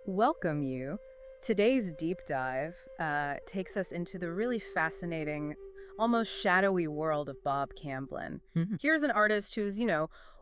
welcome you. Today's deep dive takes us into the really fascinating, almost shadowy world of Bob Camblin. Mhm. Here's an artist who's,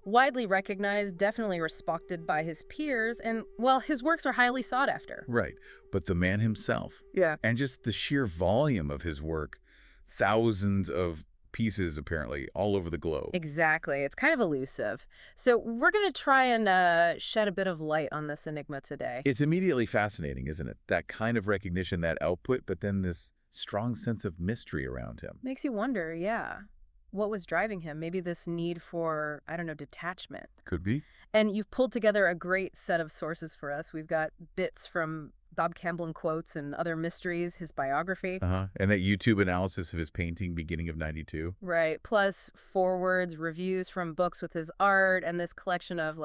widely recognized, definitely respected by his peers, and, well, his works are highly sought after. Right. But the man himself, Yeah. and just the sheer volume of his work, thousands of pieces apparently all over the globe. Exactly. It's kind of elusive. So we're going to try and shed a bit of light on this enigma today. It's immediately fascinating, isn't it? That kind of recognition, that output, but then this strong sense of mystery around him. Makes you wonder, yeah, what was driving him? Maybe this need for, I don't know, detachment. Could be. And you've pulled together a great set of sources for us. We've got bits from Bob Camblin quotes and other mysteries, his biography. And that YouTube analysis of his painting beginning of '92. Right. Plus forwards, reviews from books with his art, and this collection of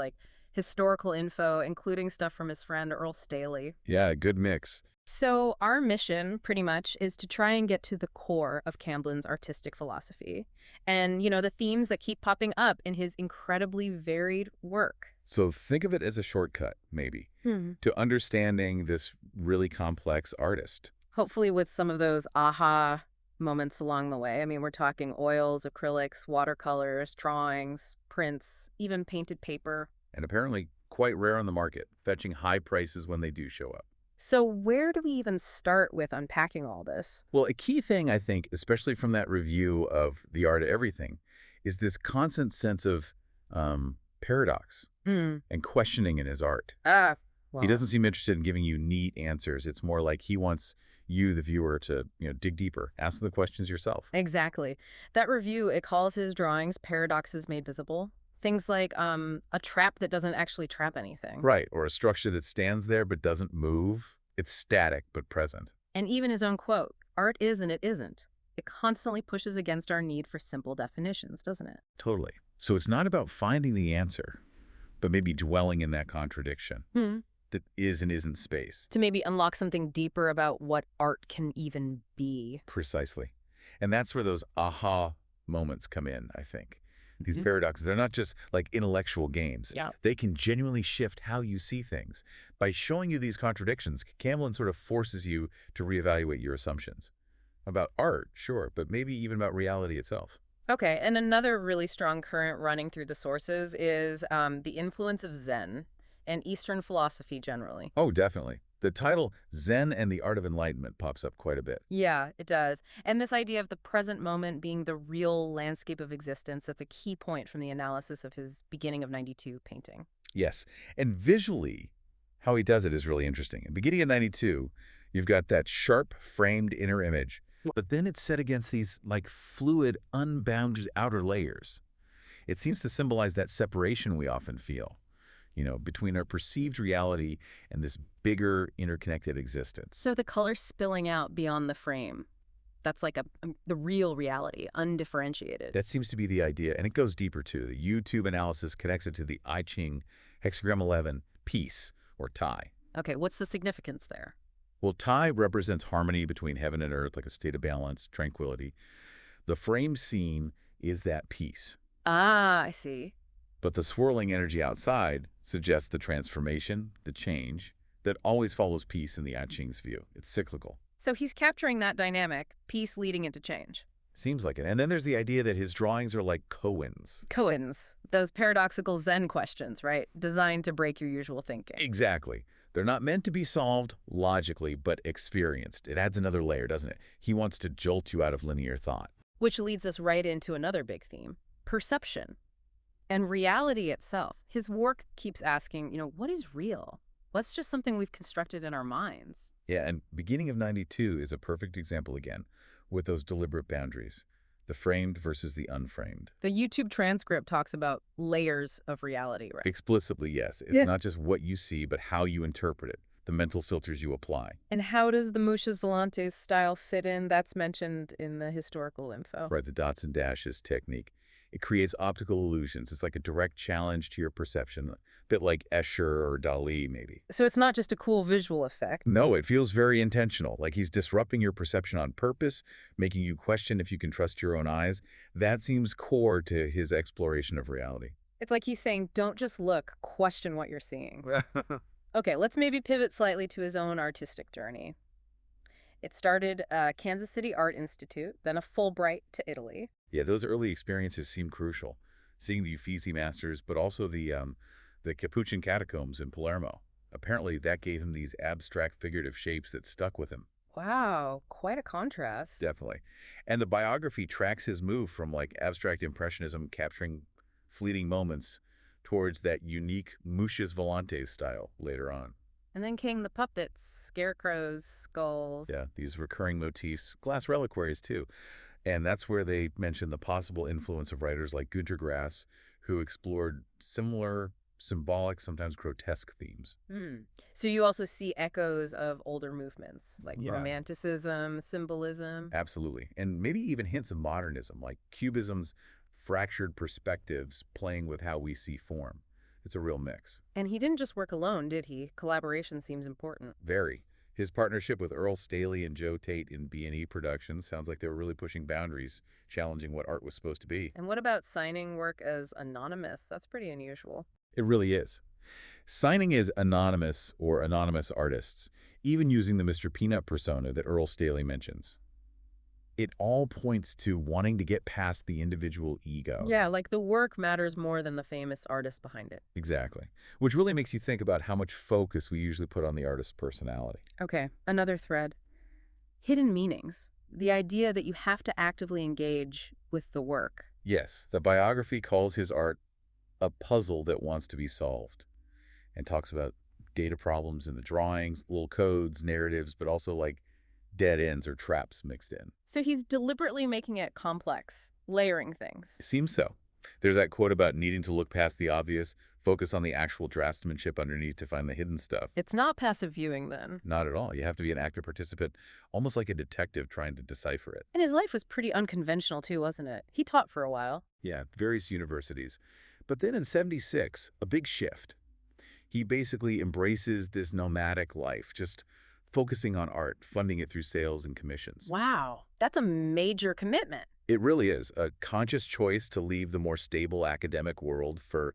historical info, including stuff from his friend Earl Staley. Yeah, good mix. So our mission, pretty much, is to try and get to the core of Camblin's artistic philosophy and, the themes that keep popping up in his incredibly varied work. So think of it as a shortcut, maybe, to understanding this really complex artist. Hopefully with some of those aha moments along the way. I mean, we're talking oils, acrylics, watercolors, drawings, prints, even painted paper. And apparently quite rare on the market, fetching high prices when they do show up. So where do we even start with unpacking all this? Well, a key thing, I think, especially from that review of The Art of Everything, is this constant sense of paradox Mm. and questioning in his art. Well, He doesn't seem interested in giving you neat answers. It's more like he wants you, the viewer, to dig deeper, ask the questions yourself. exactly. That review, it calls his drawings paradoxes made visible. Things like a trap that doesn't actually trap anything. Right, or a structure that stands there but doesn't move. It's static but present. And even his own quote, art is and it isn't. It constantly pushes against our need for simple definitions, doesn't it? Totally. So it's not about finding the answer, but maybe dwelling in that contradiction that is and isn't space. To maybe unlock something deeper about what art can even be. Precisely. And that's where those aha moments come in, I think. These paradoxes, they're not just like intellectual games. Yeah. They can genuinely shift how you see things. By showing you these contradictions, Camblin sort of forces you to reevaluate your assumptions. About art, sure, but maybe even about reality itself. Okay, and another really strong current running through the sources is the influence of Zen and Eastern philosophy generally. Oh, definitely. The title Zen and the Art of Enlightenment pops up quite a bit. Yeah, it does. And this idea of the present moment being the real landscape of existence, that's a key point from the analysis of his beginning of '92 painting. Yes. And visually, how he does it is really interesting. In beginning of '92, you've got that sharp framed inner image, but then it's set against these like fluid, unbounded outer layers. It seems to symbolize that separation we often feel, between our perceived reality and this bigger interconnected existence. So the color spilling out beyond the frame, that's like the real reality, undifferentiated. That seems to be the idea, and it goes deeper too. The YouTube analysis connects it to the I Ching hexagram 11 peace, or Tai. Okay, what's the significance there? Well, Tai represents harmony between heaven and earth, like a state of balance, tranquility. The frame scene is that peace. Ah, I see. But the swirling energy outside suggests the transformation, the change, that always follows peace in the I Ching's view. It's cyclical. So he's capturing that dynamic, peace leading into change. Seems like it. And then there's the idea that his drawings are like koans. Koans, those paradoxical Zen questions, right? Designed to break your usual thinking. Exactly. They're not meant to be solved logically, but experienced. It adds another layer, doesn't it? He wants to jolt you out of linear thought. Which leads us right into another big theme, perception. And reality itself. His work keeps asking, what is real? What's just something we've constructed in our minds? Yeah, and beginning of '92 is a perfect example again, with those deliberate boundaries, the framed versus the unframed. The YouTube transcript talks about layers of reality, right? Explicitly, yes. It's not just what you see, but how you interpret it, the mental filters you apply. And how does the Muchas Volantes style fit in? That's mentioned in the historical info. Right, the dots and dashes technique. It creates optical illusions. It's like a direct challenge to your perception, a bit like Escher or Dali, maybe. So it's not just a cool visual effect. No, it feels very intentional, like he's disrupting your perception on purpose, making you question if you can trust your own eyes. That seems core to his exploration of reality. It's like he's saying, don't just look, question what you're seeing. Okay, let's maybe pivot slightly to his own artistic journey. It started Kansas City Art Institute, then a Fulbright to Italy. Yeah, those early experiences seem crucial. Seeing the Uffizi masters, but also the Capuchin catacombs in Palermo. Apparently, that gave him these abstract figurative shapes that stuck with him. Wow, quite a contrast. Definitely. And the biography tracks his move from like abstract impressionism, capturing fleeting moments, towards that unique Mucius Volantes style later on. And then came the puppets, scarecrows, skulls. Yeah, these recurring motifs, glass reliquaries too. And that's where they mention the possible influence of writers like Günter Grass, who explored similar, symbolic, sometimes grotesque themes. Hmm. So you also see echoes of older movements like Yeah, romanticism, symbolism. absolutely. And maybe even hints of modernism, like Cubism's fractured perspectives playing with how we see form. It's a real mix. And he didn't just work alone, did he? Collaboration seems important. Very. His partnership with Earl Staley and Joe Tate in B&E Productions sounds like they were really pushing boundaries, challenging what art was supposed to be. And what about signing work as anonymous? That's pretty unusual. It really is. Signing as anonymous or anonymous artists, even using the Mr. Peanut persona that Earl Staley mentions. It all points to wanting to get past the individual ego. Yeah, like the work matters more than the famous artist behind it. Exactly. Which really makes you think about how much focus we usually put on the artist's personality. Okay, another thread. Hidden meanings. The idea that you have to actively engage with the work. Yes, the biography calls his art a puzzle that wants to be solved and talks about data problems in the drawings, little codes, narratives, but also like dead ends or traps mixed in. So he's deliberately making it complex, layering things. It seems so. There's that quote about needing to look past the obvious, focus on the actual draftsmanship underneath to find the hidden stuff. It's not passive viewing then. Not at all. You have to be an active participant, almost like a detective trying to decipher it. And his life was pretty unconventional too, wasn't it? He taught for a while. Yeah, various universities. But then in '76, a big shift. He basically embraces this nomadic life, just focusing on art, funding it through sales and commissions. Wow, that's a major commitment. It really is a conscious choice to leave the more stable academic world for,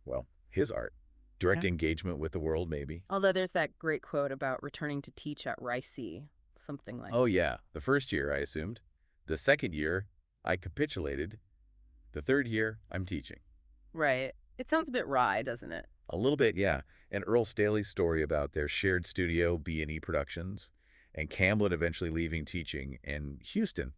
well, his art. Direct Yeah. engagement with the world, maybe. Although there's that great quote about returning to teach at Rice, something like. Oh, yeah. The first year, I assumed. The second year, I capitulated. The third year, I'm teaching. Right. It sounds a bit wry, doesn't it? A little bit, yeah. And Earl Staley's story about their shared studio, B&E Productions, and Camblin eventually leaving teaching in Houston.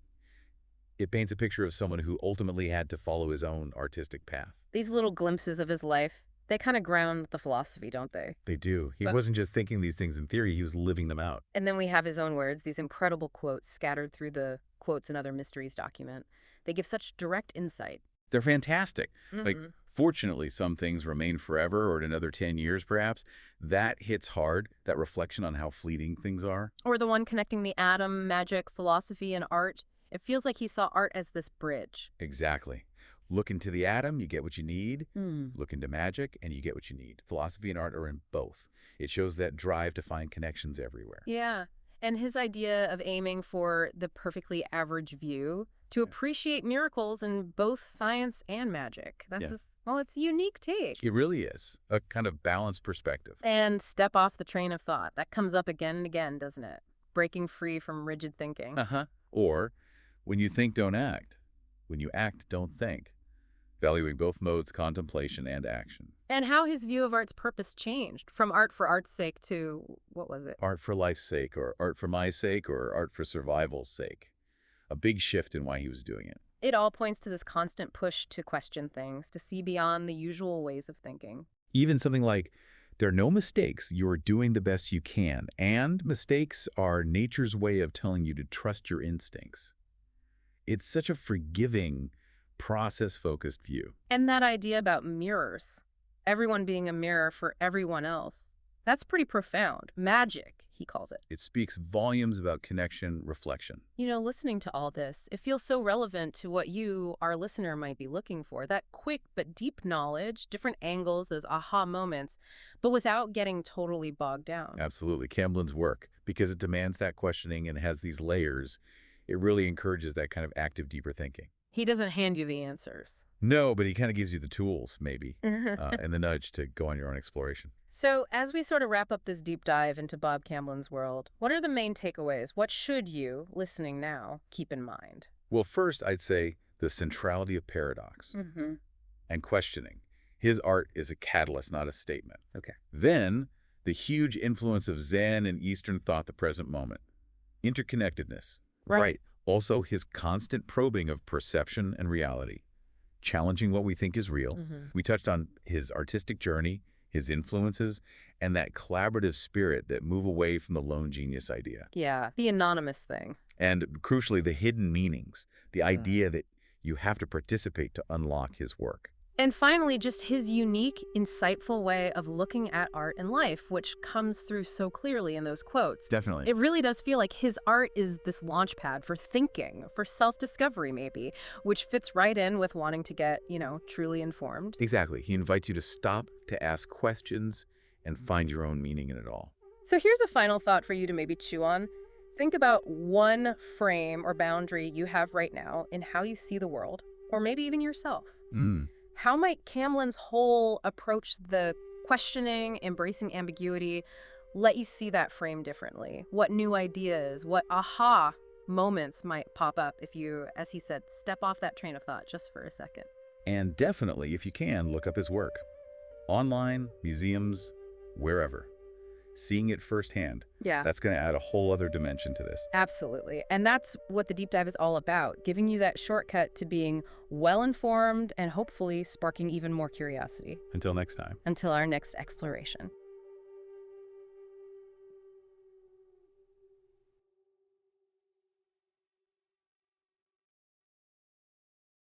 It paints a picture of someone who ultimately had to follow his own artistic path. These little glimpses of his life, they kind of ground the philosophy, don't they? They do. He But- wasn't just thinking these things in theory, he was living them out. And then we have his own words, these incredible quotes scattered through the quotes and other mysteries document. They give such direct insight. They're fantastic. Like, Mhm. fortunately, some things remain forever or in another 10 years, perhaps. That hits hard, that reflection on how fleeting things are. Or the one connecting the atom, magic, philosophy, and art. It feels like he saw art as this bridge. Exactly. Look into the atom, you get what you need. Hmm. Look into magic, and you get what you need. Philosophy and art are in both. It shows that drive to find connections everywhere. Yeah. And his idea of aiming for the perfectly average view, to appreciate miracles in both science and magic. That's, Yeah. well, it's a unique take. It really is a kind of balanced perspective. And step off the train of thought. That comes up again and again, doesn't it? Breaking free from rigid thinking. Uh-huh. Or, when you think, don't act. When you act, don't think. Valuing both modes, contemplation and action. And how his view of art's purpose changed from art for art's sake to, what was it? Art for life's sake, or art for my sake, or art for survival's sake. A big shift in why he was doing it. It all points to this constant push to question things, to see beyond the usual ways of thinking. Even something like, there are no mistakes, you're doing the best you can, and mistakes are nature's way of telling you to trust your instincts. It's such a forgiving, process-focused view. And that idea about mirrors, everyone being a mirror for everyone else, that's pretty profound. Magic, he calls it. It speaks volumes about connection, reflection. You know, listening to all this, it feels so relevant to what you, our listener, might be looking for. That quick but deep knowledge, different angles, those aha moments, but without getting totally bogged down. Absolutely. Camblin's work, because it demands that questioning and has these layers, it really encourages that kind of active, deeper thinking. He doesn't hand you the answers. No, but he kind of gives you the tools, maybe, and the nudge to go on your own exploration. So as we sort of wrap up this deep dive into Bob Camblin's world, what are the main takeaways? What should you, listening now, keep in mind? Well, first, I'd say the centrality of paradox and questioning. His art is a catalyst, not a statement. Okay. Then, the huge influence of Zen and Eastern thought the present moment. Interconnectedness. Right. Also, his constant probing of perception and reality, challenging what we think is real. We touched on his artistic journey, his influences, and that collaborative spirit that move away from the lone genius idea. Yeah, the anonymous thing. And crucially, the hidden meanings, the idea that you have to participate to unlock his work. And finally, just his unique, insightful way of looking at art and life, which comes through so clearly in those quotes. Definitely. It really does feel like his art is this launch pad for thinking, for self-discovery maybe, which fits right in with wanting to get, truly informed. Exactly. He invites you to stop, to ask questions, and find your own meaning in it all. So here's a final thought for you to maybe chew on. Think about one frame or boundary you have right now in how you see the world, or maybe even yourself. How might Camblin's whole approach, the questioning, embracing ambiguity, let you see that frame differently? What new ideas, what aha moments might pop up if you, as he said, step off that train of thought just for a second? And definitely, if you can, look up his work. Online, museums, wherever. Seeing it firsthand. Yeah. That's going to add a whole other dimension to this. Absolutely. And that's what the deep dive is all about, giving you that shortcut to being well-informed and hopefully sparking even more curiosity. Until next time. Until our next exploration.